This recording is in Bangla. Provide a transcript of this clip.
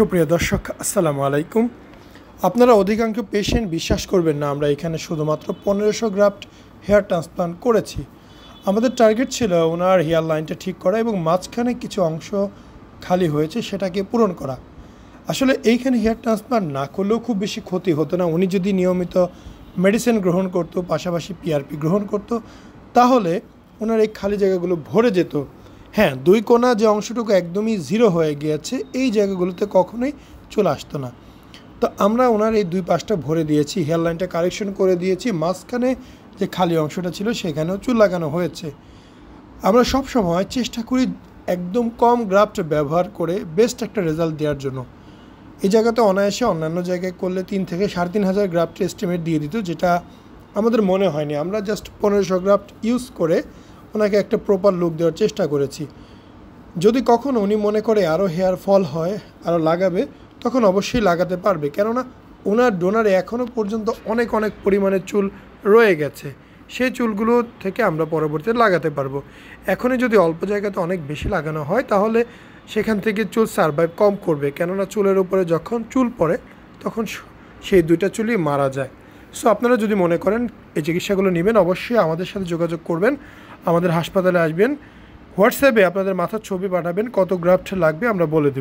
সুপ্রিয় দর্শক আসসালামু আলাইকুম। আপনারা অধিকাংশ পেশেন্ট বিশ্বাস করবেন না আমরা এখানে শুধুমাত্র 1500 গ্রাফট হেয়ার ট্রান্সপ্লান্ট করেছি। আমাদের টার্গেট ছিল ওনার হেয়ার লাইনটা ঠিক করা এবং মাঝখানে কিছু অংশ খালি হয়েছে সেটাকে পূরণ করা। আসলে এইখানে হেয়ার ট্রান্সপ্লান্ট না করলেও খুব বেশি ক্ষতি হতো না। উনি যদি নিয়মিত মেডিসিন গ্রহণ করতো, পাশাপাশি পিআরপি গ্রহণ করতো, তাহলে ওনার এই খালি জায়গাগুলো ভরে যেত। হ্যাঁ, দুই কোণা যে অংশটুকু একদমই জিরো হয়ে গিয়েছে, এই জায়গাগুলোতে কখনোই চলে আসতো না। তো আমরা ওনার এই দুই পাশটা ভরে দিয়েছি, হেয়ার লাইনটা কারেকশন করে দিয়েছি। মাঝখানে যে খালি অংশটা ছিল সেখানেও চুল লাগানো হয়েছে। আমরা সব সময় চেষ্টা করি একদম কম গ্রাফট ব্যবহার করে বেস্ট একটা রেজাল্ট দেওয়ার জন্য। এই জায়গাতে অনায়াসে অন্যান্য জায়গায় করলে 3 থেকে 3,500 গ্রাফটের এস্টিমেট দিয়ে দিত, যেটা আমাদের মনে হয়নি। আমরা জাস্ট 1500 গ্রাফট ইউজ করে ওনাকে একটা প্রপার লুক দেওয়ার চেষ্টা করেছি। যদি কখনো উনি মনে করে আরও হেয়ার ফল হয়, আরও লাগাবে, তখন অবশ্যই লাগাতে পারবে। কেননা ওনার ডোনারে এখনও পর্যন্ত অনেক পরিমাণে চুল রয়ে গেছে। সেই চুলগুলো থেকে আমরা পরবর্তীতে লাগাতে পারবো। এখনই যদি অল্প জায়গাতে অনেক বেশি লাগানো হয়, তাহলে সেখান থেকে চুল সারভাইভ কম করবে। কেননা চুলের উপরে যখন চুল পড়ে তখন সেই দুইটা চুলই মারা যায়। সো আপনারা যদি মনে করেন এই চিকিৎসাগুলো নেবেন, অবশ্যই আমাদের সাথে যোগাযোগ করবেন, আমাদের হাসপাতালে আসবেন। হোয়াটসঅ্যাপে আপনাদের মাথার ছবি পাঠাবেন, কত গ্রাফট লাগবে আমরা বলে দেব।